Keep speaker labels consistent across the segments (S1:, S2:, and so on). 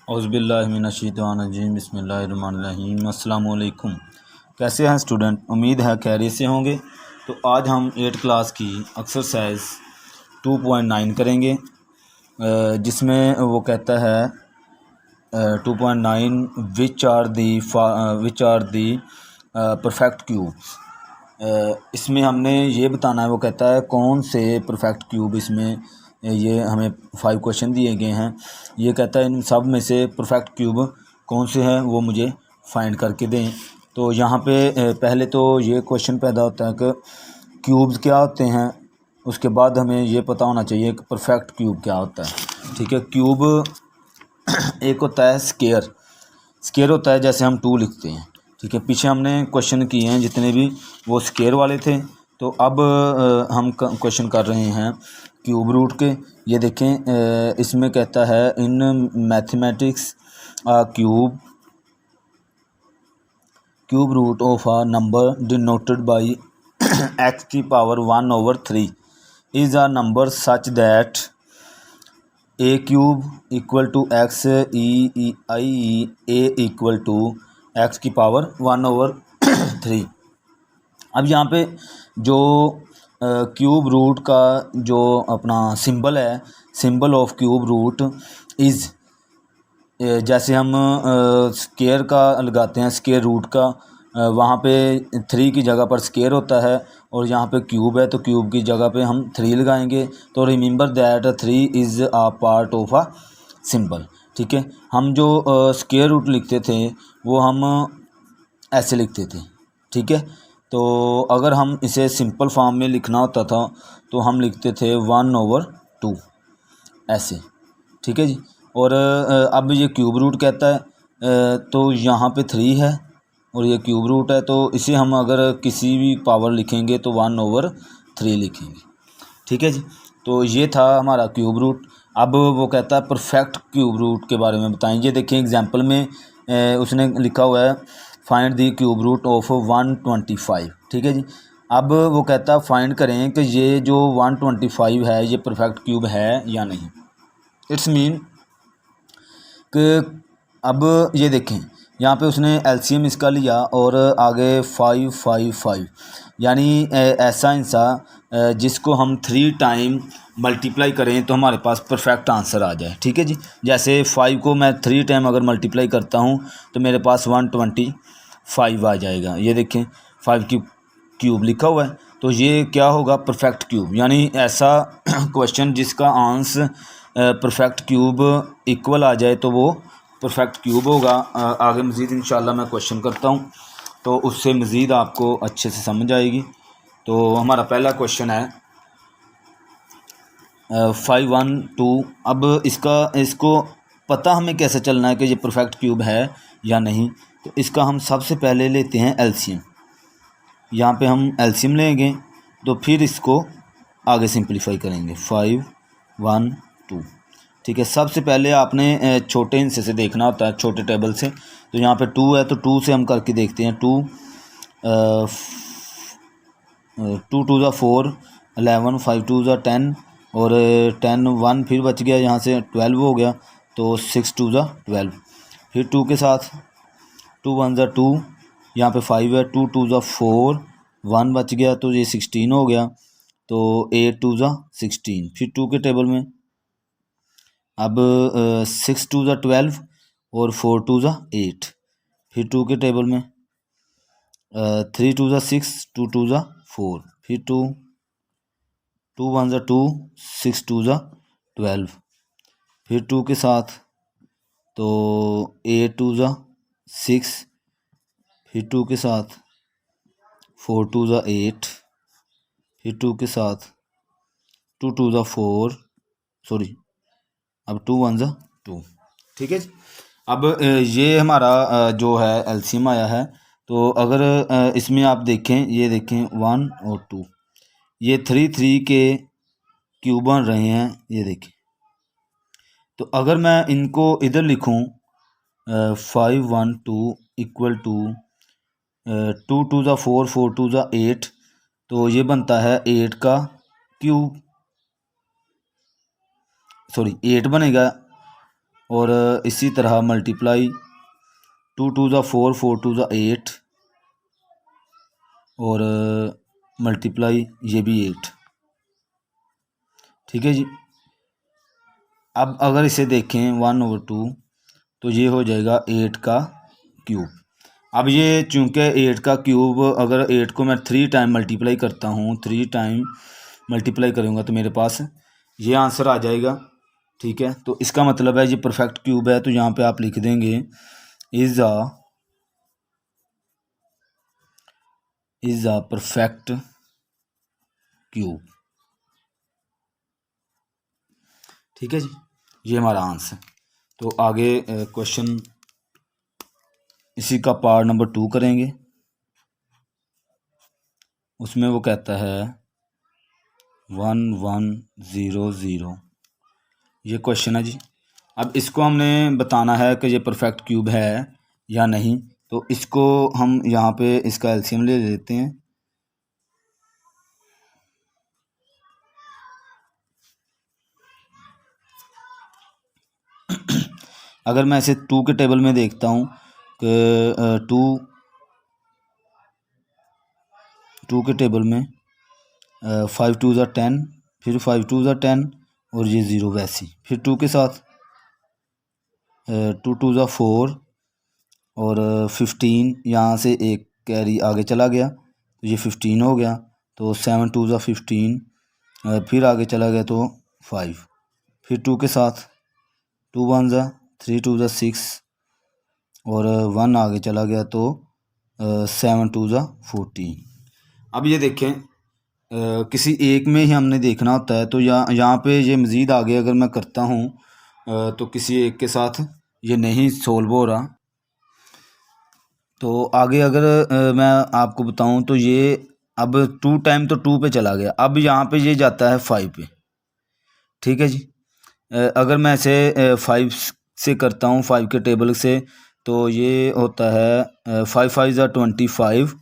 S1: औज़ुबिल्लाहिमिनश्शैतानिर्रजीम बिस्मिल्लाहिर्रहमानिर्रहीम। अस्सलामु अलैकुम। कैसे हैं स्टूडेंट? उम्मीद है खैरियत से होंगे। तो आज हम 8 क्लास की एक्सरसाइज 2.9 करेंगे, जिसमें वो कहता है 2.9 which are the perfect cubes. इसमें हमने ये बताना है, वो कहता है कौन से परफेक्ट क्यूब इसमें, ये हमें 5 क्वेश्चन दिए गए हैं। ये कहता है इन सब में से परफेक्ट क्यूब कौन से हैं वो मुझे फाइंड करके दें। तो यहाँ पे पहले तो ये क्वेश्चन पैदा होता है कि क्यूब्स क्या होते हैं, उसके बाद हमें ये पता होना चाहिए कि परफेक्ट क्यूब क्या होता है। ठीक है, क्यूब एक होता है स्केयर होता है, जैसे हम 2 लिखते हैं। ठीक है, पीछे हमने क्वेश्चन किए हैं जितने भी, वो स्केयर वाले थे। तो अब हम क्वेश्चन कर रहे हैं क्यूब रूट के। ये देखें, इसमें कहता है in mathematics cube root of a number denoted by X की power 1/3 is a number such that a cube equal to X a equal to X की पावर 1/3। अब यहाँ पे जो क्यूब रूट का जो अपना सिंबल है, symbol of cube root is, जैसे हम स्केयर का लगाते हैं, स्केयर रूट का, वहाँ पे 3 की जगह पर स्केयर होता है, और यहाँ पे क्यूब है तो क्यूब की जगह पे हम 3 लगाएंगे। तो remember that 3 is a part of a symbol. ठीक है, हम जो स्केयर रूट लिखते थे वो हम ऐसे लिखते थे। ठीक है, तो अगर हम इसे सिंपल फॉर्म में लिखना होता था तो हम लिखते थे 1/2 ऐसे। ठीक है जी। और अब ये क्यूब रूट कहता है, तो यहाँ पे 3 है और ये क्यूब रूट है, तो इसे हम अगर किसी भी पावर लिखेंगे तो 1/3 लिखेंगे। ठीक है जी। तो ये था हमारा क्यूब रूट। अब वो कहता है परफेक्ट क्यूब रूट के बारे में बताएं। ये देखिए एग्जांपल में उसने लिखा हुआ है find the cube root of 125। ठीक है जी। अब वो कहता है फाइंड करें कि ये जो 125 है ये परफेक्ट क्यूब है या नहीं। इट्स मीन कि अब ये देखें, यहाँ पे उसने एलसीएम इसका लिया और आगे 555, यानी ऐसा इंसान जिसको हम 3 टाइम मल्टीप्लाई करें तो हमारे पास परफेक्ट आंसर आ जाए। ठीक है जी। जैसे 5 को मैं 3 टाइम अगर मल्टीप्लाई करता हूँ तो मेरे पास 125 आ जाएगा। ये देखें 5 की क्यूब लिखा हुआ है, तो ये क्या होगा? Perfect cube. यानी ऐसा क्वेश्चन जिसका आंसर परफेक्ट क्यूब इक्वल आ जाए तो वो परफेक्ट क्यूब होगा। आगे मज़ीद इंशाल्लाह मैं क्वेश्चन करता हूँ तो उससे मज़ीद आपको अच्छे से समझ आएगी। तो हमारा पहला क्वेश्चन है 512। अब इसको पता हमें कैसे चलना है कि ये परफेक्ट क्यूब है या नहीं। तो इसका हम सबसे पहले लेते हैं एलसीएम। यहाँ पे हम एलसीएम लेंगे तो फिर इसको आगे सिंपलीफाई करेंगे 512। ठीक है, सबसे पहले आपने छोटे हिस्से से देखना होता है, छोटे टेबल से। तो यहाँ पे 2 है तो 2 से हम करके देखते हैं। 2 2 × 4 11, 5 2 10, और 10 1 फिर बच गया, यहाँ से 12 हो गया, तो 6 2 12। फिर 2 के साथ 2 1 2, यहाँ पे 5 है, 2 2 4, 1 बच गया तो ये 16 हो गया, तो 8 2 16। फिर 2 के टेबल में अब 6 2 12 और 4 2 8। फिर 2 के टेबल में 3 2 6, 2 2 4। फिर 2 1 2, 6 2 12। फिर 2 के साथ तो 8 2 6। फिर 2 के साथ 4 2 8। फिर 2 के साथ 2 2 4, सॉरी, अब 2 1 2। ठीक है जी। अब ये हमारा जो है एलसीएम आया है। तो अगर इसमें आप देखें, ये देखें 1 और 2, ये 3 3 के क्यूब बन रहे हैं, ये देखें। तो अगर मैं इनको इधर लिखूं 512 इक्वल टू 2 2 4, 4 2 8, तो ये बनता है 8 का क्यूब, सॉरी 8 बनेगा और इसी तरह मल्टीप्लाई 2 2 ज़ा 4 4 2 ज़ा 8 और मल्टीप्लाई ये भी 8। ठीक है जी। अब अगर इसे देखें 1/2 तो ये हो जाएगा 8 का क्यूब। अब ये चूँकि 8 का क्यूब, अगर 8 को मैं 3 टाइम मल्टीप्लाई करता हूँ, 3 टाइम मल्टीप्लाई करूँगा तो मेरे पास ये आंसर आ जाएगा। ठीक है, तो इसका मतलब है ये परफेक्ट क्यूब है। तो यहाँ पे आप लिख देंगे इज़ अ परफेक्ट क्यूब। ठीक है जी, ये हमारा आंसर। तो आगे क्वेश्चन इसी का पार्ट नंबर 2 करेंगे। उसमें वो कहता है 1100, ये क्वेश्चन है जी। अब इसको हमने बताना है कि ये परफेक्ट क्यूब है या नहीं। तो इसको हम यहाँ पे इसका एलसीएम ले लेते हैं। अगर मैं इसे 2 के टेबल में देखता हूँ कि 2 के टेबल में 5 2 ज़ा 10, फिर 5 2 ज़ा 10 और ये 0 वैसी, फिर 2 के साथ 2 2 ज़ा 4 और 15, यहाँ से एक कैरी आगे चला गया तो ये 15 हो गया। तो 7 2 ज़ा 15, फिर आगे चला गया तो 5, फिर 2 के साथ 2 1 ज़ा 3 2 ज़ा 6 और 1 आगे चला गया तो 7 2 ज़ा 14। अब ये देखें किसी एक में ही हमने देखना होता है। तो यहाँ पे ये मज़ीद आगे अगर मैं करता हूँ तो किसी एक के साथ ये नहीं सोल्व हो रहा। तो आगे अगर मैं आपको बताऊँ तो ये अब 2 टाइम तो 2 पे चला गया, अब यहाँ पे ये जाता है 5 पे। ठीक है जी। अगर मैं इसे 5 से करता हूँ, 5 के टेबल से, तो ये होता है 5 5 ज़ा 25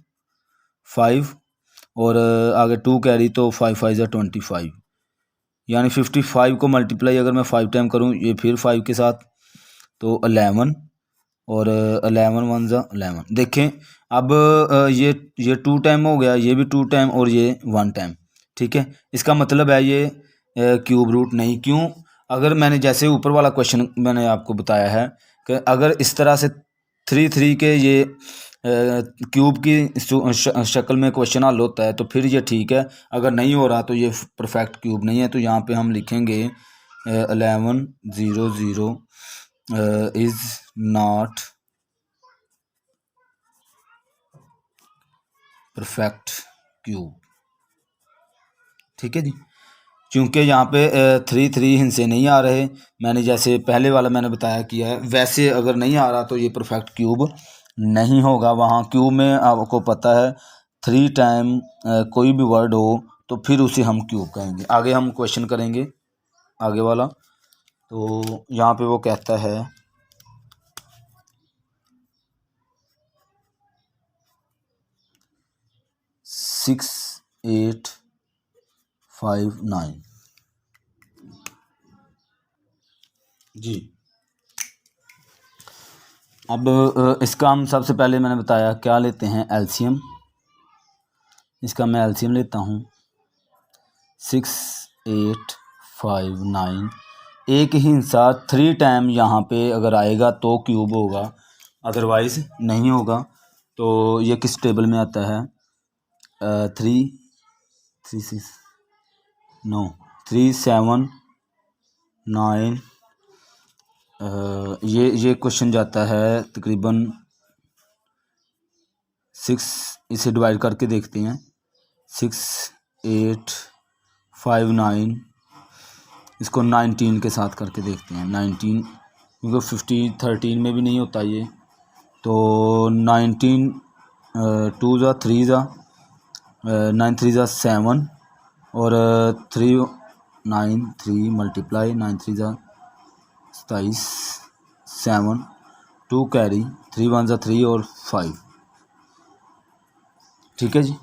S1: 5 और आगे 2 कैरी तो 5 5 ज़ा 25, यानी 55 को मल्टीप्लाई अगर मैं 5 टाइम करूँ ये फिर 5 के साथ तो 11 और 11 1 ज़ा 11। देखें अब ये 2 टाइम हो गया, ये भी 2 टाइम और ये 1 टाइम। ठीक है, इसका मतलब है ये क्यूब रूट नहीं। क्यों? अगर मैंने जैसे ऊपर वाला क्वेश्चन मैंने आपको बताया है कि अगर इस तरह से 3 3 के ये क्यूब की शक्ल में क्वेश्चन हल होता है तो फिर ये ठीक है। अगर नहीं हो रहा तो ये परफेक्ट क्यूब नहीं है। तो यहाँ पे हम लिखेंगे 1100 इज़ नॉट परफेक्ट क्यूब। ठीक है जी, क्योंकि यहाँ पे 3 3 हिस्से नहीं आ रहे, मैंने जैसे पहले वाला मैंने बताया किया है वैसे अगर नहीं आ रहा तो ये परफेक्ट क्यूब नहीं होगा। वहाँ क्यूब में आपको पता है 3 टाइम कोई भी वर्ड हो तो फिर उसे हम क्यूब कहेंगे। आगे हम क्वेश्चन करेंगे आगे वाला। तो यहाँ पे वो कहता है 6 8 5 9 जी। अब इसका हम सबसे पहले मैंने बताया क्या लेते हैं, एलसीएम। इसका मैं एलसीएम लेता हूँ 6 8 5 9। एक ही हिस्सा 3 टाइम यहाँ पे अगर आएगा तो क्यूब होगा, अदरवाइज़ नहीं होगा। तो ये किस टेबल में आता है? 3 3 6 नो 3 7 9। ये क्वेश्चन जाता है तकरीबन 6। इसे डिवाइड करके देखते हैं 6 8 5 9। इसको 19 के साथ करके देखते हैं 19, क्योंकि 15 13 में भी नहीं होता ये। तो 19 2 ज़ा 3 ज़ा 9 3 ज़ा 7 और 3 9 3 मल्टीप्लाई 9 3 ज़ा 27 7 2 कैरी 3 1 ज़ा 3 और 5। ठीक है जी।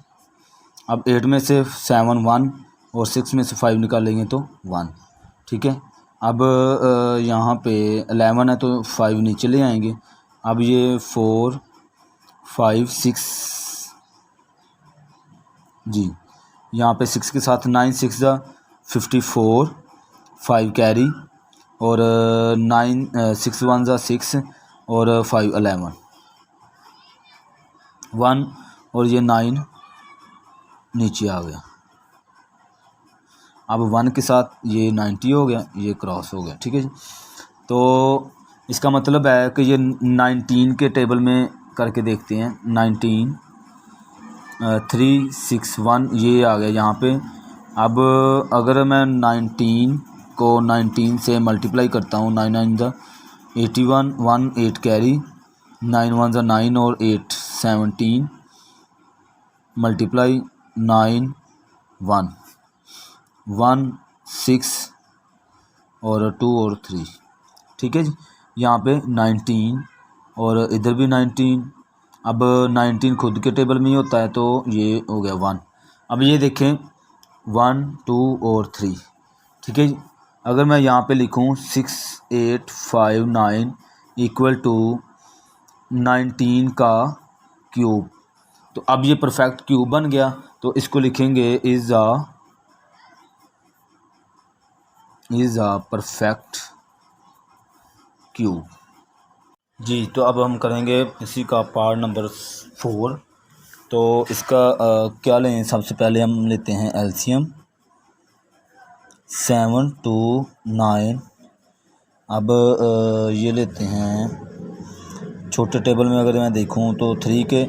S1: अब 8 में से 7 1 और 6 में से 5 निकालेंगे तो 1। ठीक है, अब यहाँ पे 11 है तो 5 नीचे ले आएंगे। अब ये 4 5 6 जी, यहाँ पे 6 के साथ 9 6 ज़ा 54, 5 कैरी और 9 6 1 ज़ा 6 और 5 11 1 और ये 9 नीचे आ गया। अब 1 के साथ ये 90 हो गया, ये क्रॉस हो गया। ठीक है जी, तो इसका मतलब है कि ये 19 के टेबल में करके देखते हैं। 19 3 6 1 ये आ गया यहाँ पे। अब अगर मैं 19 को 19 से मल्टीप्लाई करता हूँ, 9 9 ज़ा 81 1 8 कैरी 9 1 ज़ा 9 और 8 17 मल्टीप्लाई 9 1 1 6 और 2 और 3। ठीक है जी, यहाँ पे 19 और इधर भी 19। अब 19 खुद के टेबल में ही होता है तो ये हो गया 1। अब ये देखें 1 2 और 3। ठीक है जी, अगर मैं यहाँ पे लिखूँ 6 8 5 9 इक्वल टू 19 का क्यूब, तो अब ये परफेक्ट क्यूब बन गया। तो इसको लिखेंगे इज़ अ परफेक्ट क्यूब जी। तो अब हम करेंगे इसी का पार्ट नंबर 4। तो इसका क्या लें, सबसे पहले हम लेते हैं एलसीएम 7 2 9। अब ये लेते हैं छोटे टेबल में, अगर मैं देखूं तो 3 के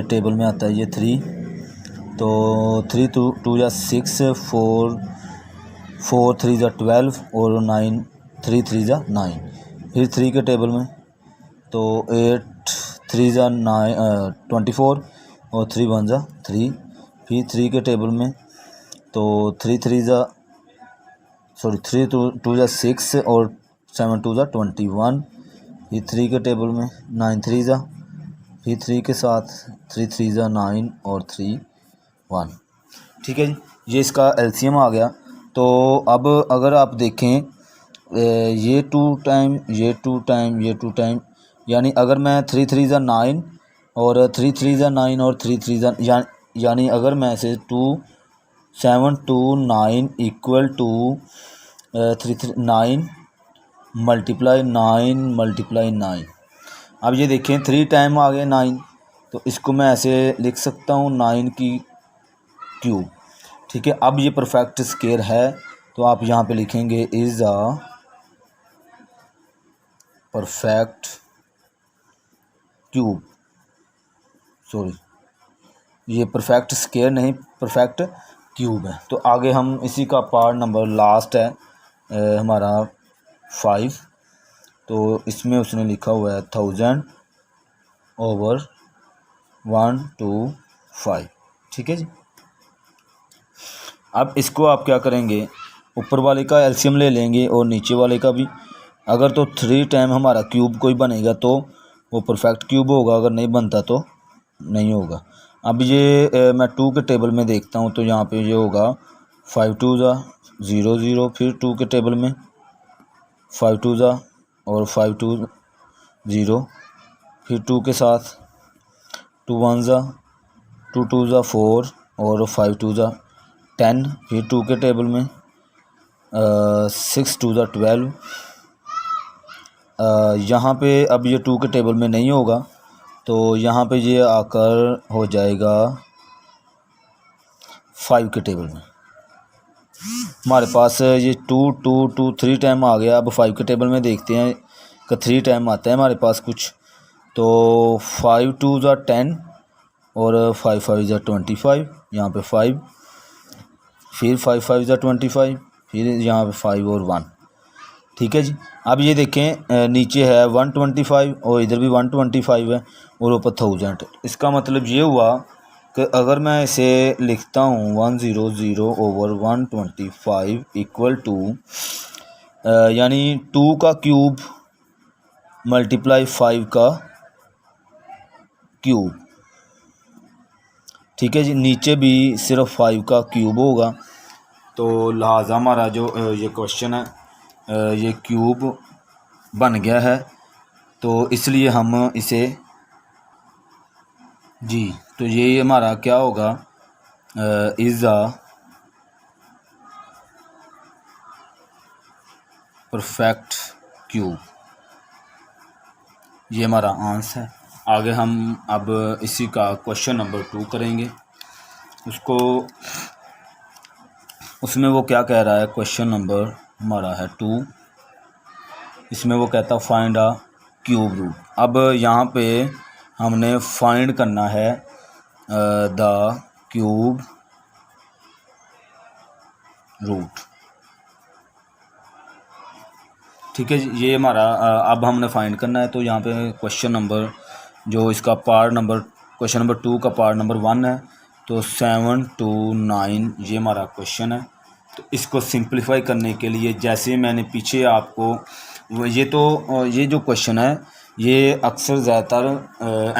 S1: टेबल में आता है ये 3। तो 3 2 या 6 4 4 3 ज़ा 12 और 9 3 3 ज़ा 9। फिर 3 के टेबल में तो 8 3 ज़ा 9 24 और 3 1 ज़ा 3। फिर 3 के टेबल में तो 3 3 ज़ा 3 2 ज़ा 6 और 7 2 ज़ा 21। फिर 3 के टेबल में 9 3 ज़ा, फिर 3 के साथ 3 3 ज़ा 9 और 3 1। ठीक है जी, ये इसका एलसीएम आ गया। तो अब अगर आप देखें ये 2 टाइम ये 2 टाइम ये 2 टाइम, यानी अगर मैं 3 3 ज़ा 9 और 3 3 ज़ा 9 और 3 3 ज़ा यानी अगर मैं इसे 2 7 2 9 इक्वल टू 3 3 9 मल्टीप्लाई 9। अब ये देखें 3 टाइम आ गए 9, तो इसको मैं ऐसे लिख सकता हूँ 9 की क्यूब। ठीक है, अब ये परफेक्ट स्क्वायर है तो आप यहाँ पे लिखेंगे is a perfect cube. Sorry, ये परफेक्ट स्क्वायर नहीं, परफेक्ट क्यूब है। तो आगे हम इसी का पार्ट नंबर लास्ट है हमारा 5। तो इसमें उसने लिखा हुआ है 1000 ओवर 1 2 5। ठीक है जी, अब इसको आप क्या करेंगे, ऊपर वाले का एलसीएम ले लेंगे और नीचे वाले का भी। अगर तो 3 टाइम हमारा क्यूब कोई बनेगा तो वो परफेक्ट क्यूब होगा, अगर नहीं बनता तो नहीं होगा। अब ये मैं 2 के टेबल में देखता हूँ तो यहाँ पे ये होगा 5 2 ज़ा 0 0। फिर 2 के टेबल में 5 2 ज़ा और 5 2 0। फिर 2 के साथ 2 1 ज़ा 2 2 ज़ा 4 और 5 2 ज़ा 10। फिर 2 के टेबल में 6 2 ज़ा 12। यहाँ पे अब ये 2 के टेबल में नहीं होगा तो यहाँ पे ये आकर हो जाएगा 5 के टेबल में। हमारे पास ये 2 2 2 3 टाइम आ गया। अब 5 के टेबल में देखते हैं कि 3 टाइम आता है हमारे पास कुछ। तो 5 2 ज़ा 10 और 5 5 ज़ा 25, यहाँ पे 5। फिर 5 5 ज़ा 25, फिर यहाँ पे 5 और 1। ठीक है जी, अब ये देखें नीचे है 125 और इधर भी 125 है और ऊपर 1000। इसका मतलब ये हुआ कि अगर मैं इसे लिखता हूँ 100 ओवर 125 इक्वल टू यानी 2 का क्यूब मल्टीप्लाई 5 का क्यूब। ठीक है जी, नीचे भी सिर्फ 5 का क्यूब होगा। तो लिहाजा हमारा जो ये क्वेश्चन है ये क्यूब बन गया है, तो इसलिए हम इसे जी, तो ये हमारा क्या होगा, इज़ अ परफेक्ट क्यूब। ये हमारा आंसर है। आगे हम अब इसी का क्वेश्चन नंबर 2 करेंगे। उसमें वो क्या कह रहा है, क्वेश्चन नंबर हमारा है 2। इसमें वो कहता है फाइंड अ क्यूब रूट। अब यहाँ पे हमने फाइंड करना है द क्यूब रूट। ठीक है जी, ये हमारा अब हमने फाइंड करना है। तो यहाँ पे क्वेश्चन नंबर जो इसका पार्ट नंबर क्वेश्चन नंबर 2 का पार्ट नंबर 1 है, तो 7 to 9 ये हमारा क्वेश्चन है। तो इसको सिंप्लीफाई करने के लिए जैसे मैंने पीछे आपको ये जो क्वेश्चन है ये अक्सर ज़्यादातर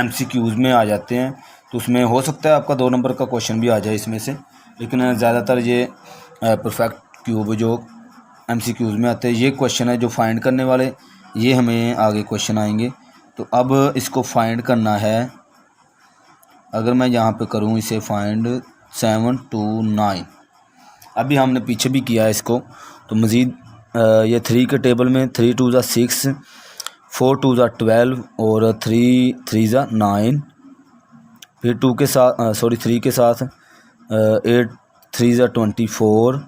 S1: MCQs में आ जाते हैं, तो उसमें हो सकता है आपका 2 नंबर का क्वेश्चन भी आ जाए इसमें से, लेकिन ज़्यादातर ये परफेक्ट क्यूब जो MCQs में आते हैं ये क्वेश्चन है जो फाइंड करने वाले, ये हमें आगे क्वेश्चन आएंगे। तो अब इसको फाइंड करना है। अगर मैं यहाँ पे करूँ इसे फाइंड 7 to 9, अभी हमने पीछे भी किया है इसको, तो मज़ीद ये 3 के टेबल में 3 2 ज़ा 6, 4 2 ज़ा 12 और 3 3 ज़ा 9, फिर 2 के साथ 3 के साथ 8 3 ज़ा 24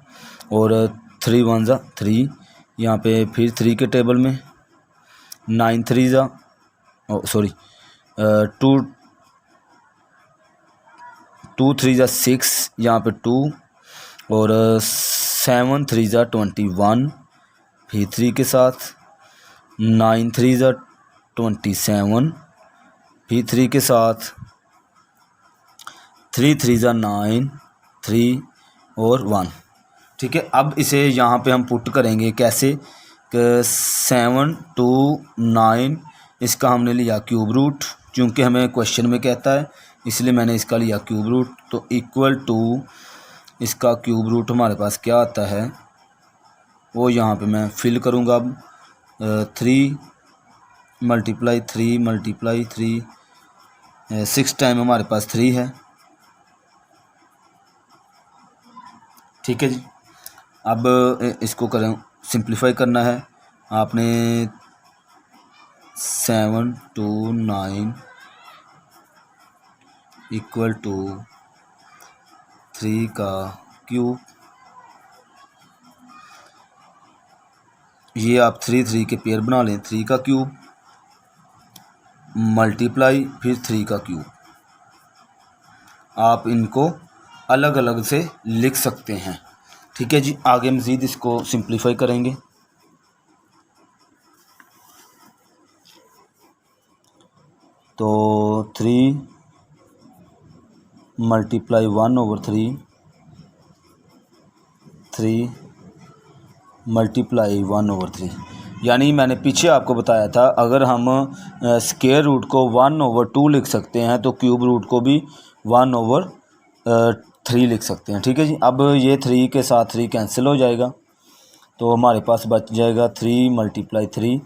S1: और 3 1 ज़ा 3। यहाँ पे फिर 3 के टेबल में 9 3 ज़ा 2 3 ज़ा 6, यहाँ पे 2 और 7 3 ज़ा 21, फिर 3 के साथ 9 3 ज़ा 27, फिर 3 के साथ 3 3 ज़ा 9, 3 और 1। ठीक है, अब इसे यहाँ पे हम पुट करेंगे कैसे, 7 to 9 इसका हमने लिया क्यूब रूट, क्योंकि हमें क्वेश्चन में कहता है इसलिए मैंने इसका लिया क्यूब रूट। तो इक्वल टू इसका क्यूब रूट हमारे पास क्या आता है वो यहाँ पे मैं फिल करूँगा। अब 3 × 3 × 3 6 टाइम हमारे पास 3 है। ठीक है जी, अब इसको करें सिंप्लीफाई करना है आपने। 7 to 9 इक्वल टू 3 का क्यूब, ये आप 3 3 के पेयर बना लें, 3 का क्यूब मल्टीप्लाई फिर 3 का क्यूब। आप इनको अलग अलग से लिख सकते हैं। ठीक है जी, आगे मज़ीद इसको सिंप्लीफाई करेंगे। तो 3 × 1/3, 3 × 1/3, यानी मैंने पीछे आपको बताया था अगर हम स्क्वायर रूट को 1/2 लिख सकते हैं तो क्यूब रूट को भी 1/3 लिख सकते हैं। ठीक है जी, अब ये 3 के साथ 3 कैंसिल हो जाएगा, तो हमारे पास बच जाएगा 3 × 3,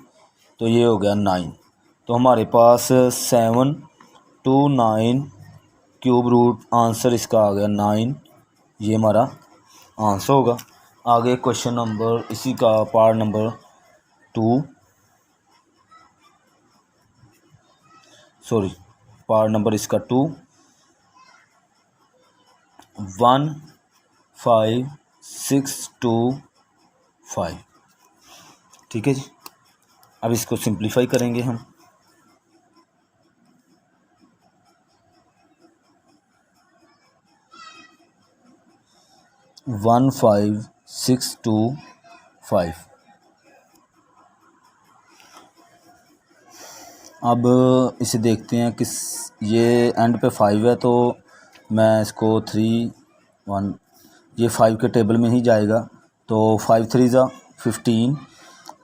S1: तो ये हो गया 9। तो हमारे पास 7 to 9 क्यूब रूट आंसर इसका आ गया 9, ये हमारा आंसर होगा। आगे क्वेश्चन नंबर इसी का पार्ट नंबर 2 पार्ट नंबर इसका 2 1 5 6 2 5। ठीक है जी, अब इसको सिंप्लीफाई करेंगे हम। 1 5 6 2 5। अब इसे देखते हैं किस, ये एंड पे 5 है तो मैं इसको 3 1, ये 5 के टेबल में ही जाएगा, तो 5 3 ज़ा 15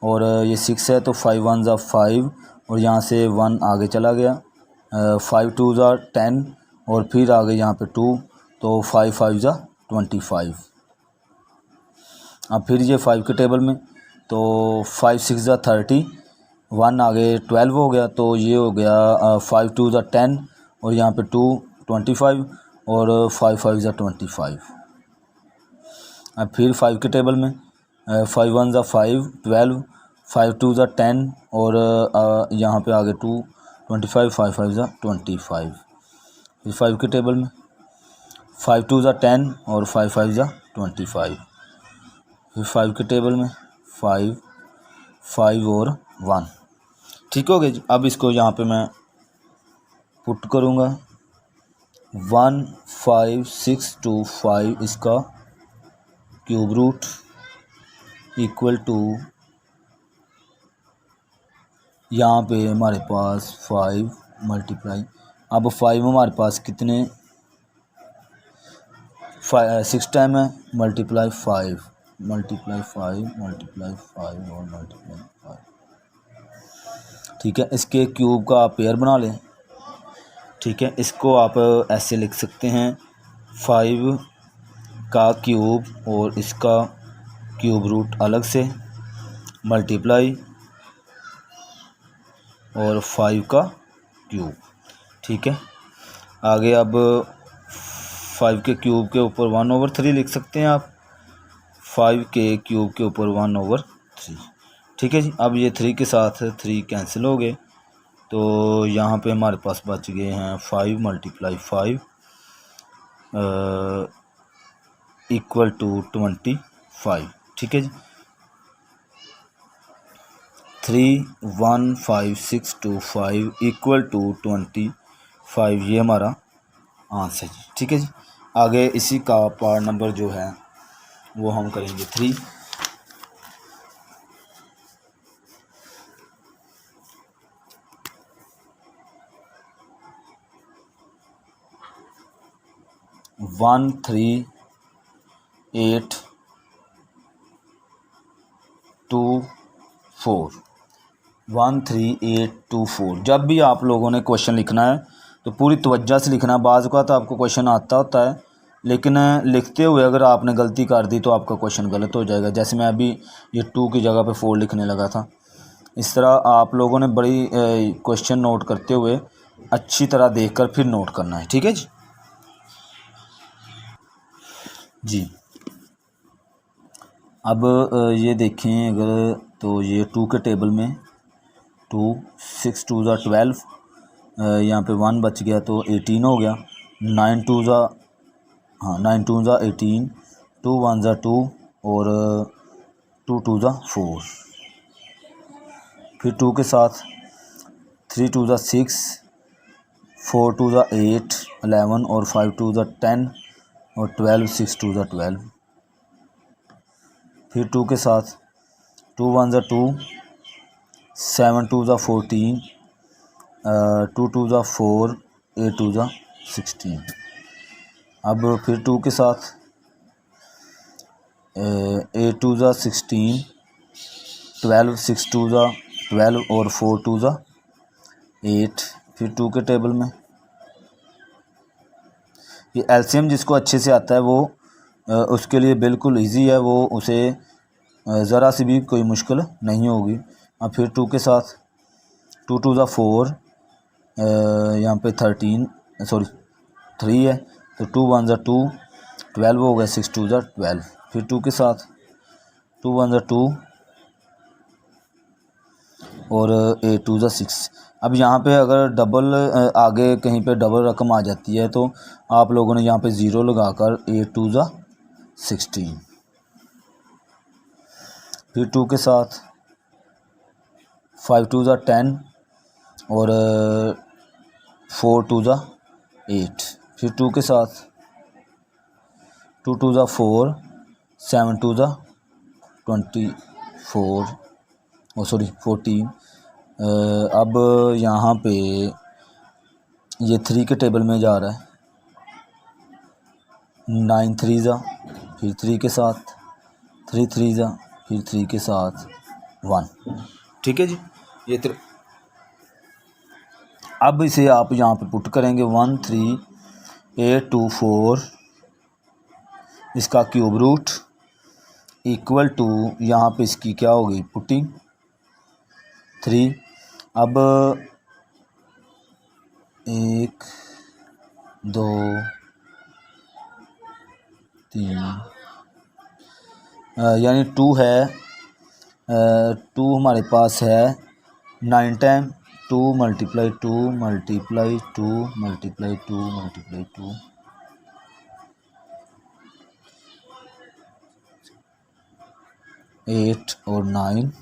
S1: और ये 6 है तो 5 1 ज़ा 5 और यहाँ से 1 आगे चला गया, 5 2 ज़ा 10 और फिर आगे यहाँ पे 2, तो 5 5 ज़ा 25। अब फिर ये 5 के टेबल में, तो 5 6 ज़ा 30, 1 आगे 12 हो गया, तो ये हो गया 5 2 ज़ा 10 और यहाँ पे 2 25 और 5 5 ज़ा 25। अब फिर 5 के टेबल में 5 1 ज़ा 5 12, 5 2 ज़ा 10 और यहाँ पे आगे 2 25, 5 5 ज़ा 25। फिर 5 के टेबल में 5 2 ज़ा 10 और 5 5 ज़ा 25। फिर 5 के टेबल में 5 5 और 1। ठीक हो गया जी। अब इसको यहाँ पे मैं पुट करूँगा 1 5 6 2 5 इसका क्यूब रूट इक्वल टू, यहाँ पे हमारे पास 5 मल्टीप्लाई, अब 5 हमारे पास कितने 6 टाइम है, मल्टीप्लाई 5 मल्टीप्लाई 5 मल्टीप्लाई 5 और मल्टीप्लाई 5। ठीक है, इसके क्यूब का आप पेयर बना लें। ठीक है, इसको आप ऐसे लिख सकते हैं 5 का क्यूब और इसका क्यूब रूट अलग से मल्टीप्लाई और 5 का क्यूब। ठीक है, आगे अब 5 के क्यूब के ऊपर 1/3 लिख सकते हैं आप, 5 के क्यूब के ऊपर 1/3। ठीक है जी। अब ये 3 के साथ 3 कैंसिल हो गए, तो यहाँ पे हमारे पास बच गए हैं 5 मल्टीप्लाई 5 इक्वल टू 25। ठीक है जी। 3 1 5 6 2 5 इक्वल टू 25, ये हमारा आंसर जी। ठीक है जी। आगे इसी का पार्ट नंबर जो है वो हम करेंगे 3। वन 3 8 2 4 1 3 8 2 4। जब भी आप लोगों ने क्वेश्चन लिखना है तो पूरी तवज्जो से लिखना। बाज़ का तो आपको क्वेश्चन आता होता है, लेकिन लिखते हुए अगर आपने गलती कर दी तो आपका क्वेश्चन गलत हो जाएगा। जैसे मैं अभी ये 2 की जगह पे 4 लिखने लगा था। इस तरह आप लोगों ने बड़ी क्वेश्चन नोट करते हुए अच्छी तरह देखकर फिर नोट करना है। ठीक है जी। जी, अब ये देखें अगर, तो ये 2 के टेबल में 2 6 2 ज़ा 12, यहाँ पे 1 बच गया तो 18 हो गया। 9 2 ज़ा 18, 2 1 ज़ा 2 और 2 2 ज़ा 4। फिर 2 के साथ 3 2 ज़ा 6, 4 2 ज़ा 8 11 और 5 2 ज़ा 10 और 12 6 2 ज़ा 12। फिर 2 के साथ 2 1 ज़ा 2, 7 2 ज़ा 14, 2 2 ज़ा 4, 8 2 ज़ा 16। अब फिर 2 के साथ 8 2 ज़ा 16, 12 6 2 ज़ा 12 और 4 2 ज़ा 8। फिर 2 के टेबल में ये एलसीएम जिसको अच्छे से आता है वो उसके लिए बिल्कुल इजी है, वो उसे ज़रा सी भी कोई मुश्किल नहीं होगी। अब फिर 2 के साथ 2 2 ज़ा 4, यहाँ पे 3 है, तो 2 1 ज़ा 2, 12 हो गया, 6 2 ज़ा 12। फिर 2 के साथ 2 1 ज़ा 2 और 8 2 ज़ा 6। अब यहाँ पे अगर डबल आगे कहीं पे डबल रकम आ जाती है तो आप लोगों ने यहाँ पे 0 लगाकर 8 2 ज़ा 16। फिर 2 के साथ 5 2 ज़ा 10 और 4 2 ज़ा 8। फिर 2 के साथ 2 2 ज़ा 4, 7 2 ज़ा 24 14। अब यहाँ पे ये 3 के टेबल में जा रहा है, 9 3 ज़ा, फिर 3 के साथ 3 3 ज़ा, फिर 3 के साथ 1। ठीक है जी। ये अब इसे आप यहाँ पे पुट करेंगे 1 3 8 2 4 इसका क्यूब रूट इक्वल टू, यहाँ पे इसकी क्या होगी पुटिंग 3। अब 1 2 3 यानी 2 है, 2 हमारे पास है 9 time, 2 multiply 2 multiply 2 multiply 2 multiply 2, 8 और 9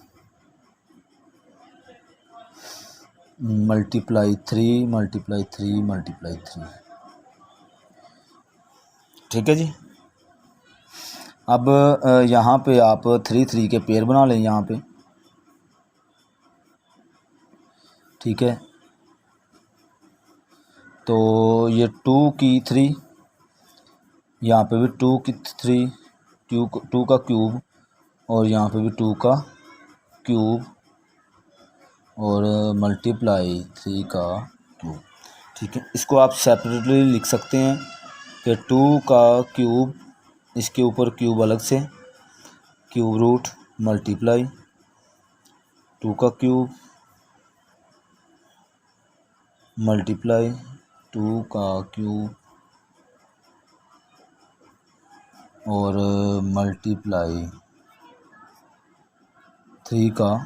S1: मल्टीप्लाई 3 मल्टीप्लाई 3 मल्टीप्लाई 3। ठीक है जी। अब यहाँ पे आप 3 3 के पेयर बना लें यहाँ पे। ठीक है, तो ये 2 की 3, यहाँ पे भी 2 की 3, 2 का क्यूब, और यहाँ पे भी 2 का क्यूब, और मल्टीप्लाई 3 का क्यूब। ठीक है, इसको आप सेपरेटली लिख सकते हैं कि 2 का क्यूब, इसके ऊपर क्यूब अलग से, क्यूब रूट मल्टीप्लाई 2 का क्यूब मल्टीप्लाई 2 का क्यूब, और मल्टीप्लाई 3 का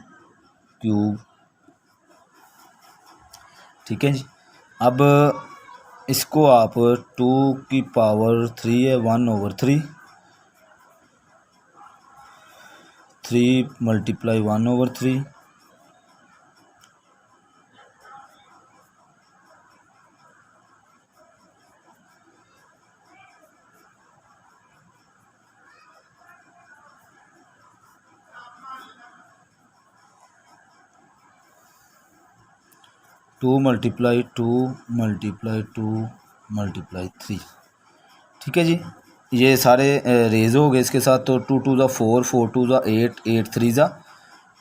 S1: क्यूब। ठीक है जी। अब इसको आप 2 की पावर 3 है 1/3, 3 multiply 1/3, to multiply 2 multiply 2 multiply 3। ठीक है जी, ये सारे रेज हो गए इसके साथ। तो 2 2 ज़ा 4, 4 2 ज़ा 8, 8 3 ज़ा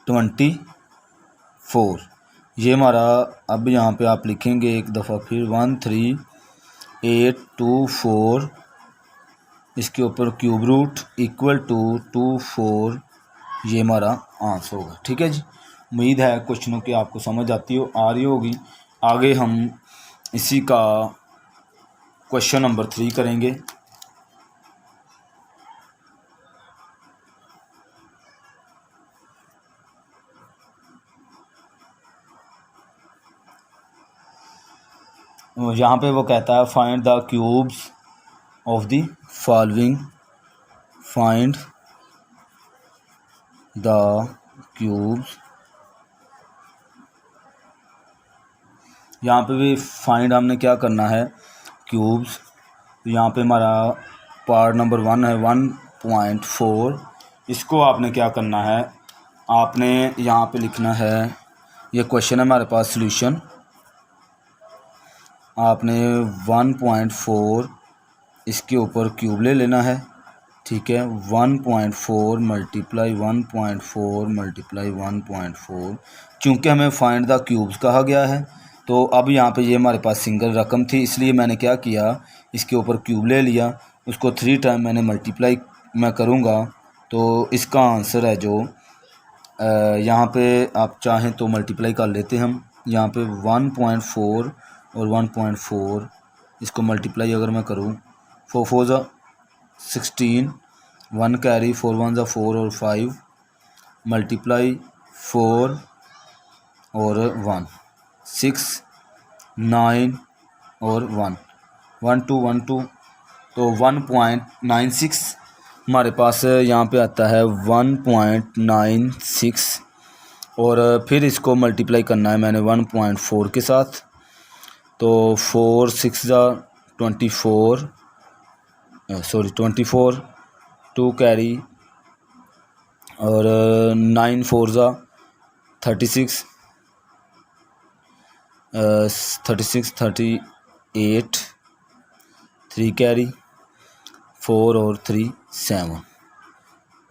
S1: 24, ये हमारा। अब यहाँ पे आप लिखेंगे एक दफ़ा फिर 1 3 8 2 4, इसके ऊपर क्यूब रूट इक्वल टू 2 4, ये हमारा आंसर होगा। ठीक है जी, उम्मीद है क्वेश्चनों की आपको समझ आ रही होगी। आगे हम इसी का क्वेश्चन नंबर 3 करेंगे। यहाँ पे वो कहता है find the cubes of the following, find the cubes. यहाँ पे भी फाइंड हमने क्या करना है क्यूब्स। तो यहाँ पे हमारा पार्ट नंबर 1 है 1.4, इसको आपने क्या करना है, आपने यहाँ पे लिखना है, ये क्वेश्चन है हमारे पास सॉल्यूशन। आपने 1.4 इसके ऊपर क्यूब ले लेना है। ठीक है, 1.4 मल्टीप्लाई 1.4 मल्टीप्लाई 1.4, चूँकि हमें फाइंड द क्यूब्स कहा गया है, तो अब यहाँ पे ये हमारे पास सिंगल रकम थी, इसलिए मैंने क्या किया, इसके ऊपर क्यूब ले लिया, उसको 3 टाइम मैंने मल्टीप्लाई मैं करूँगा, तो इसका आंसर है जो यहाँ पे आप चाहें तो मल्टीप्लाई कर लेते हैं हम। यहाँ पे 1.4 और 1.4 इसको मल्टीप्लाई अगर मैं करूँ, 4 4 ज़ा 16, 1 कैरी, 4 1 ज़ा 4 और 5 मल्टीप्लाई 4 और 1 6 9 और 1 1 2 1 2, तो 1.96 हमारे पास यहाँ पे आता है 1.96, और फिर इसको मल्टीप्लाई करना है मैंने 1.4 के साथ। तो 4 6 ज़ा 24, सॉरी 24, 2 कैरी, और 9 4 ज़ा 36, 38, 3 कैरी, 4 और 3 7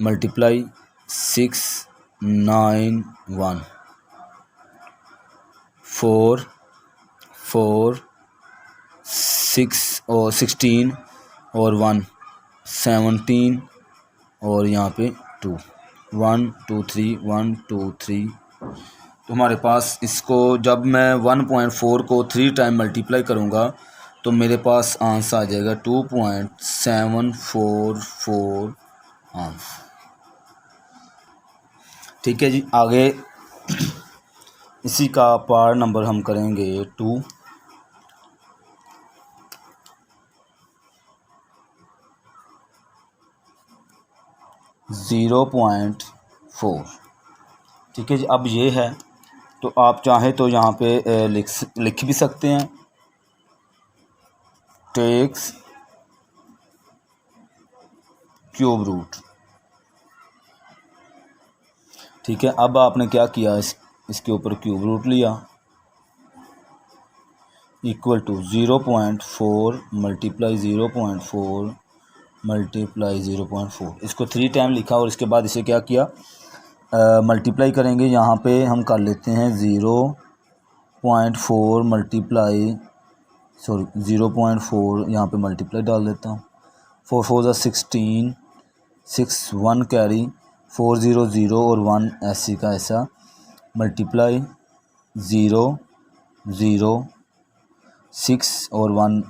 S1: मल्टीप्लाई 6 9 1 4 4 6 और 16 और 1 17, और यहाँ पे 2 1 2 3 1 2 3। तो हमारे पास इसको जब मैं 1.4 को 3 टाइम मल्टीप्लाई करूँगा तो मेरे पास आंसर आ जाएगा 2.744 आंसर। ठीक है जी। आगे इसी का पार्ट नंबर हम करेंगे 2। .4। ठीक है जी। अब ये है तो आप चाहें तो यहाँ पे लिख भी सकते हैं, टेक्स क्यूब रूट। ठीक है। अब आपने क्या किया, इसके ऊपर क्यूब रूट लिया इक्वल टू 0.4 मल्टीप्लाई 0.4 मल्टीप्लाई 0.4। इसको 3 टाइम लिखा और इसके बाद इसे क्या किया, मल्टीप्लाई करेंगे। यहाँ पे हम कर लेते हैं 0.4 मल्टीप्लाई 0.4 यहाँ पे मल्टीप्लाई डाल देता हूँ। 4 4 ज़ा 16, 6 1 कैरी 4 0 0 और 1 ऐसी का ऐसा मल्टीप्लाई 0 0 6 और 1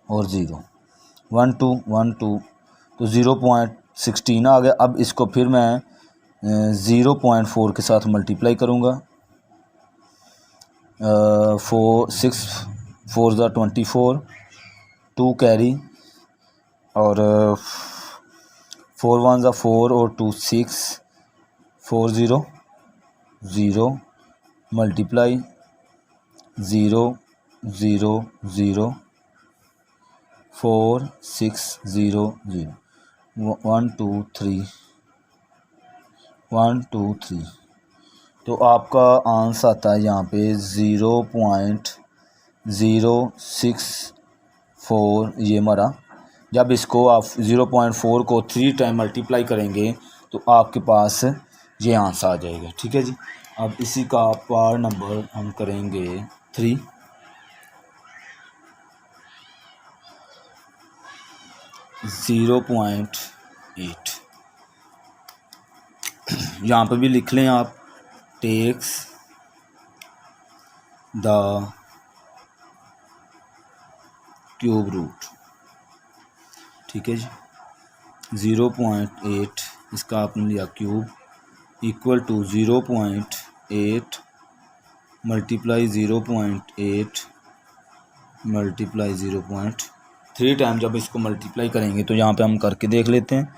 S1: और 0 1 2 1 2 तो 0.16 आ गया। अब इसको फिर मैं 0.4 के साथ मल्टीप्लाई करूँगा। 6 4 ज़ा 24, 2 कैरी और 4 1 ज़ा 4 और 2 6 4 0 0 मल्टीप्लाई 0 0 0 4 6 0 0 1 2 3 1 2 3। तो आपका आंसर आता है यहाँ पे 0.064। ये हमारा, जब इसको आप 0.4 को 3 टाइम मल्टीप्लाई करेंगे तो आपके पास ये आंसर आ जाएगा। ठीक है जी। अब इसी का पार्ट नंबर हम करेंगे 3। .8 यहाँ पर भी लिख लें आप, टेक्स द क्यूब रूट। ठीक है जी। 0.8 इसका आपने लिया cube equal to 0.8 multiply 0.8 multiply 0.3 time. जब इसको मल्टीप्लाई करेंगे तो यहाँ पे हम करके देख लेते हैं।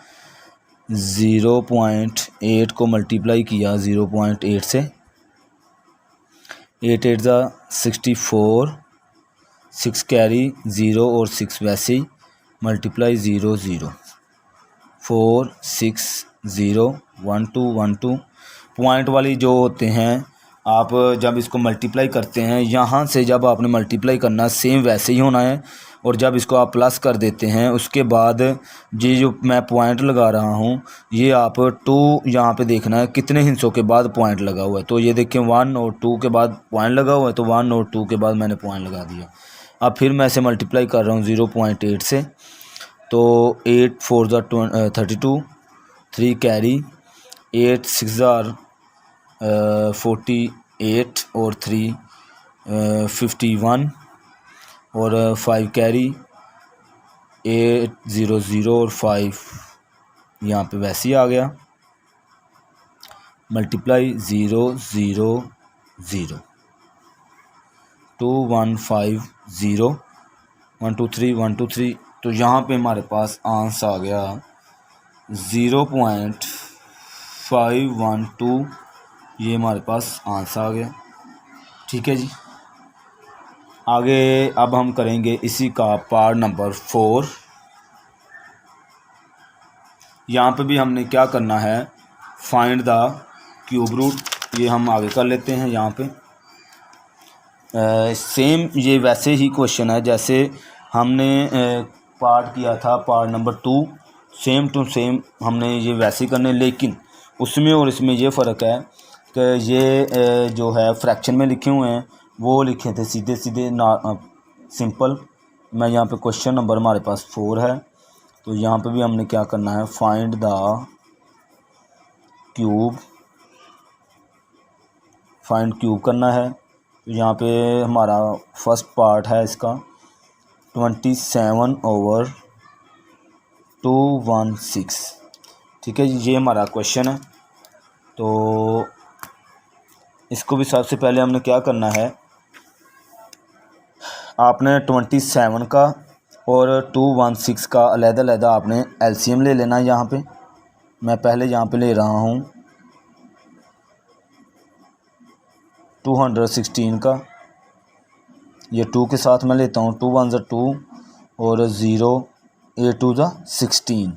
S1: 0.8 को मल्टीप्लाई किया 0.8 से, 8 8 ज़ा 64, 6 कैरी 0 और 6 वैसे ही मल्टीप्लाई 0 0 4 6 0 1 2 1 2। पॉइंट वाली जो होते हैं, आप जब इसको मल्टीप्लाई करते हैं यहाँ से जब आपने मल्टीप्लाई करना सेम वैसे ही होना है। और जब इसको आप प्लस कर देते हैं उसके बाद ये जो मैं पॉइंट लगा रहा हूँ ये आप 2 यहाँ पे देखना है कितने हिस्सों के बाद पॉइंट लगा हुआ है। तो ये देखें 1 और 2 के बाद पॉइंट लगा हुआ है, तो 1 और 2 के बाद मैंने पॉइंट लगा दिया। अब फिर मैं इसे मल्टीप्लाई कर रहा हूँ 0.8 से, तो 8 4 ज़ा 32, 3 कैरी 8 6 ज़ा 48 और 3 51 और 5 कैरी 8 0 0 और 5 यहाँ पे वैसे ही आ गया मल्टीप्लाई 0 0 0 2 1 5 0 1 2 3 1 2 3। तो यहाँ पे हमारे पास आंसर आ गया 0.512। ये हमारे पास आंसर आ गया। ठीक है जी। आगे अब हम करेंगे इसी का पार्ट नंबर 4। यहाँ पे भी हमने क्या करना है, फाइंड द क्यूब रूट। ये हम आगे कर लेते हैं। यहाँ पे सेम ये वैसे ही क्वेश्चन है जैसे हमने पार्ट किया था part number 2, same to same हमने ये वैसे ही करने, लेकिन उसमें और इसमें ये फ़र्क है कि ये जो है फ्रैक्शन में लिखे हुए हैं वो लिखे थे सीधे सीधे सिंपल। मैं यहाँ पे क्वेश्चन नंबर हमारे पास 4 है, तो यहाँ पे भी हमने क्या करना है, find the cube, find cube करना है। तो यहाँ पे हमारा फर्स्ट पार्ट है इसका 27/216। ठीक है जी, ये हमारा क्वेश्चन है। तो इसको भी सबसे पहले हमने क्या करना है, आपने 27 का और 216 का अलग-अलग आपने एलसीएम ले लेना है। यहाँ पे मैं पहले यहाँ पे ले रहा हूँ 216 का, ये 2 के साथ मैं लेता हूँ 2 1 2 और 0 8 2 16।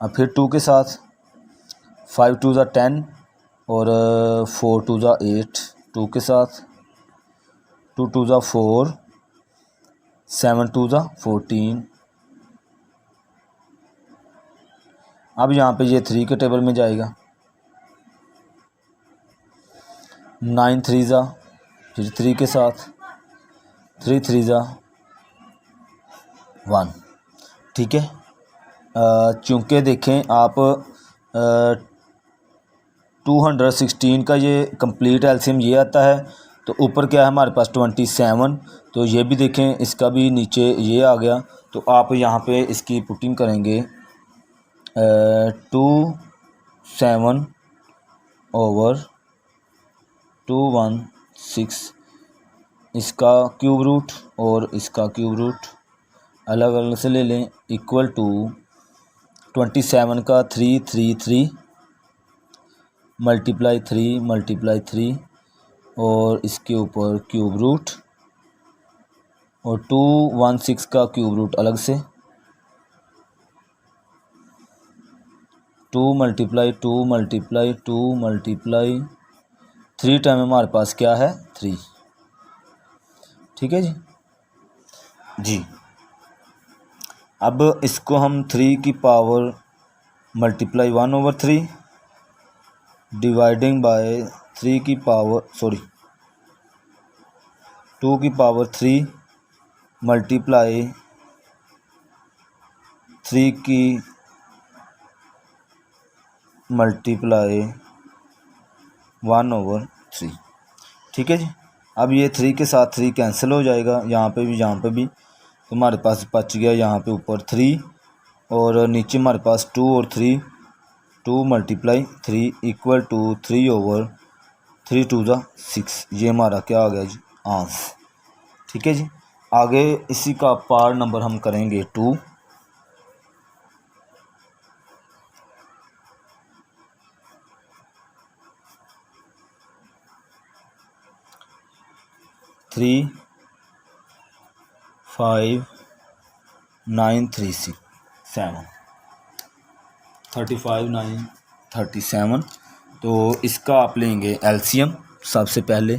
S1: अब फिर 2 के साथ 5 2 10 और 4 2 8, 2 के साथ 2 2 4, 7 2 14। अब यहाँ पे ये 3 के टेबल में जाएगा, 9 3 फिर 3 के साथ 3 3 1। ठीक है, चूँकि देखें आप 216 का ये कंप्लीट एलसीएम ये आता है, तो ऊपर क्या है हमारे पास 27, तो ये भी देखें इसका भी नीचे ये आ गया। तो आप यहाँ पे इसकी पुटिंग करेंगे 27/216, इसका क्यूब रूट और इसका क्यूब रूट अलग अलग से ले लें, इक्वल टू 27 का 333 मल्टीप्लाई 3 और इसके ऊपर क्यूब रूट और 216 का क्यूब रूट अलग से 2 मल्टीप्लाई 3 टाइम हमारे पास क्या है 3। ठीक है जी। अब इसको हम 3 की पावर मल्टीप्लाई 1/3 डिवाइडिंग बाय 3 की पावर 2 की पावर 3 मल्टीप्लाई 3 की मल्टीप्लाई 1/3। ठीक है जी। अब ये 3 के साथ 3 कैंसिल हो जाएगा, यहाँ पे भी तो हमारे पास बच गया यहाँ पे ऊपर 3 और नीचे हमारे पास 2 और 3, 2 मल्टीप्लाई 3 इक्वल टू 3/3 2 6। ये हमारा क्या आ गया जी आंसर। ठीक है जी। आगे इसी का पार्ट नंबर हम करेंगे 2। थ्री 5 9 3 6 7 35 9 37। तो इसका आप लेंगे एलसीएम सबसे पहले।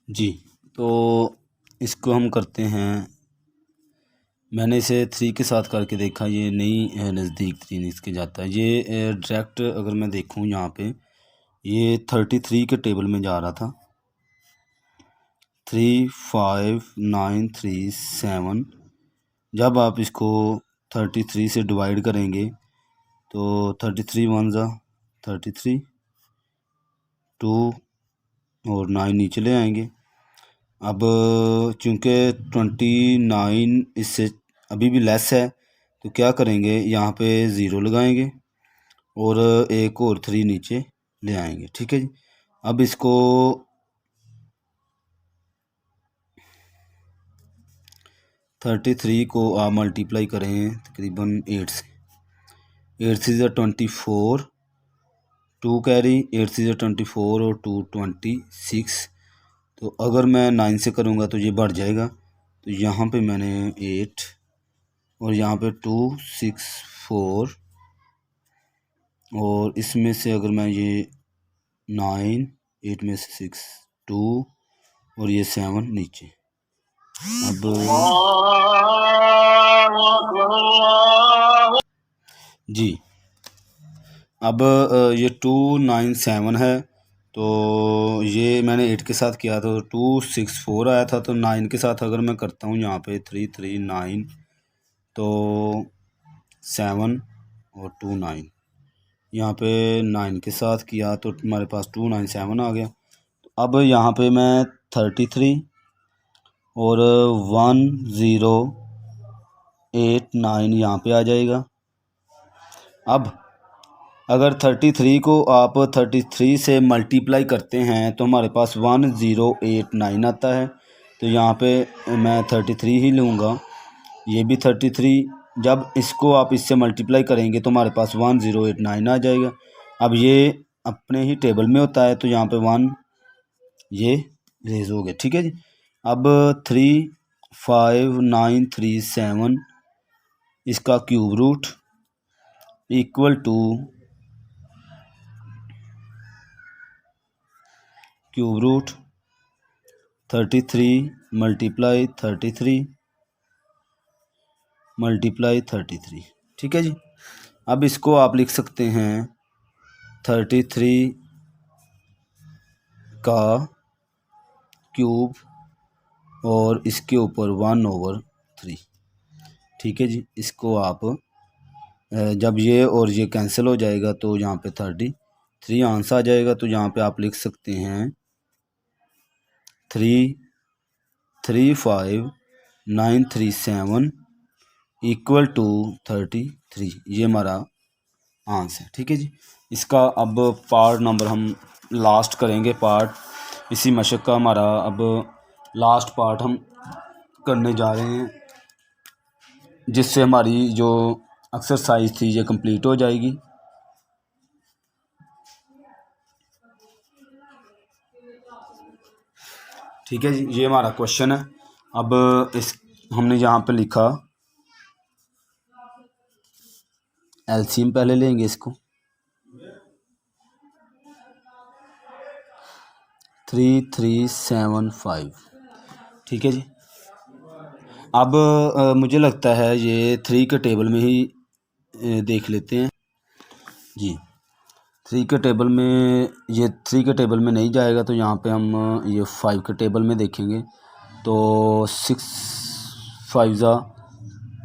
S1: जी, तो इसको हम करते हैं, मैंने इसे 3 के साथ करके देखा, ये नहीं नज़दीक 3 इसके जाता है। ये डायरेक्ट अगर मैं देखूँ यहाँ पे ये 33 के टेबल में जा रहा था, 3 5 9 3 7। जब आप इसको 33 से डिवाइड करेंगे तो 33 1 33, 2 और 9 नीचे ले आएंगे। अब चूँकि 29 इससे अभी भी लेस है, तो क्या करेंगे यहाँ पे 0 लगाएंगे और एक और 3 नीचे ले आएंगे। ठीक है जी। अब इसको 33 को आप मल्टीप्लाई करें तकरीबन 8 से, 8 से 24, 2 कैरी 8 से 24 और 2 26। तो अगर मैं 9 से करूँगा तो ये बढ़ जाएगा, तो यहाँ पे मैंने 8 और यहाँ पे 2 6 4 और इसमें से अगर मैं ये 9 8 में से 6 2 और ये 7 नीचे। अब जी, अब ये 2 9 7 है, तो ये मैंने 8 के साथ किया तो 264 आया था। तो 9 के साथ अगर मैं करता हूँ यहाँ पे 339 तो 7 और 2 9, यहाँ पे 9 के साथ किया तो हमारे पास 297 आ गया। तो अब यहाँ पे मैं 33 और 1089 यहाँ पे आ जाएगा। अब अगर 33 को आप 33 से मल्टीप्लाई करते हैं तो हमारे पास 1089 आता है। तो यहाँ पे मैं 33 ही लूँगा, ये भी 33। जब इसको आप इससे मल्टीप्लाई करेंगे तो हमारे पास 1089 आ जाएगा। अब ये अपने ही टेबल में होता है तो यहाँ पे 1 ये रेज हो गया। ठीक है जी। अब 35937 इसका cube root equal to cube root 33 multiply 33 multiply 33। ठीक है जी। अब इसको आप लिख सकते हैं 33 का क्यूब और इसके ऊपर 1/3। ठीक है जी। इसको आप जब ये और ये कैंसिल हो जाएगा तो यहाँ पे 33 आंसर आ जाएगा। तो यहाँ पे आप लिख सकते हैं 335,937 इक्वल टू 33, ये हमारा आंसर है। ठीक है जी। इसका अब पार्ट नंबर हम लास्ट करेंगे। पार्ट इसी मशक का हमारा अब लास्ट पार्ट हम करने जा रहे हैं, जिससे हमारी जो एक्सरसाइज थी ये कंप्लीट हो जाएगी। ठीक है जी। ये हमारा क्वेश्चन है। अब इस हमने यहाँ पे लिखा एलसीएम पहले लेंगे इसको 3375। ठीक है जी। अब मुझे लगता है ये 3 के टेबल में ही देख लेते हैं जी। 3 के टेबल में ये 3 के टेबल में नहीं जाएगा तो यहाँ पे हम ये 5 के टेबल में देखेंगे। तो 6 5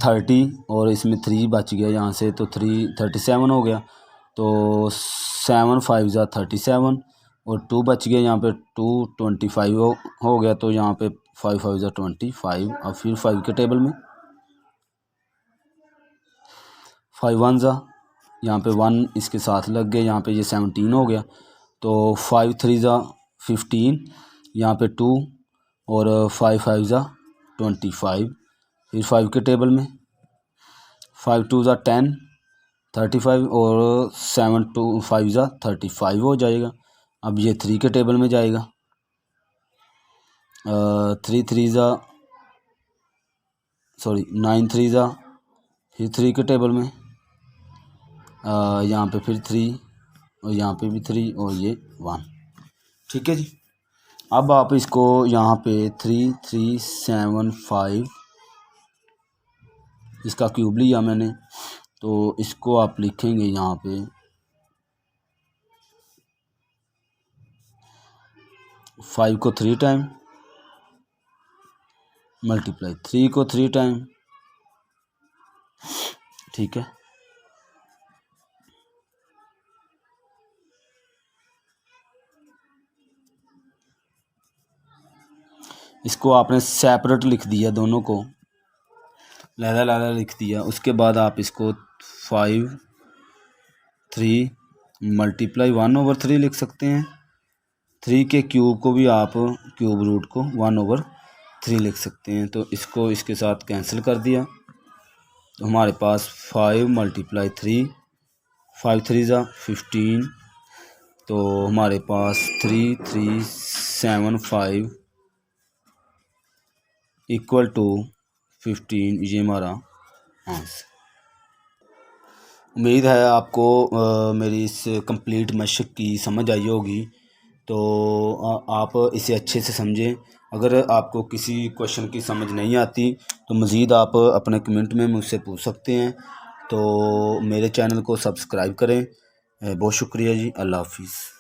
S1: 30 और इसमें 3 बच गया यहाँ से, तो 37 हो गया। तो 7 5 37 और 2 बच गया यहाँ पे 2 25 हो गया। तो यहाँ पे 5 5 25। और फिर 5 के टेबल में 5 1 यहाँ पे 1 इसके साथ लग गए, यहाँ पे ये 17 हो गया। तो 5 3 15, यहाँ पे 2 और 5 5 25। फिर 5 के टेबल में 5 2 10 35 और 7 2 5 35 हो जाएगा। अब ये 3 के टेबल में जाएगा। 9 3 फिर 3 के टेबल में यहाँ पे फिर 3 और यहाँ पे भी 3 और ये 1। ठीक है जी। अब आप इसको यहाँ पे 3375 इसका क्यूब लिया मैंने, तो इसको आप लिखेंगे यहाँ पे 5 को 3 टाइम मल्टीप्लाई 3 को 3 टाइम। ठीक है। इसको आपने सेपरेट लिख दिया, दोनों को लहदा लिख दिया। उसके बाद आप इसको 5 3 मल्टीप्लाई 1/3 लिख सकते हैं। 3 के क्यूब को भी आप क्यूब रूट को 1/3 लिख सकते हैं। तो इसको इसके साथ कैंसिल कर दिया तो हमारे पास 5 मल्टीप्लाई 3 5 3 15। तो हमारे पास 3375 इक्वल टू 15, ये हमारा आंसर। उम्मीद है आपको मेरी इस कंप्लीट मशक की समझ आई होगी। तो आप इसे अच्छे से समझें। अगर आपको किसी क्वेश्चन की समझ नहीं आती तो मज़ीद आप अपने कमेंट में मुझसे पूछ सकते हैं। तो मेरे चैनल को सब्सक्राइब करें। बहुत शुक्रिया जी। अल्लाह हाफिज़।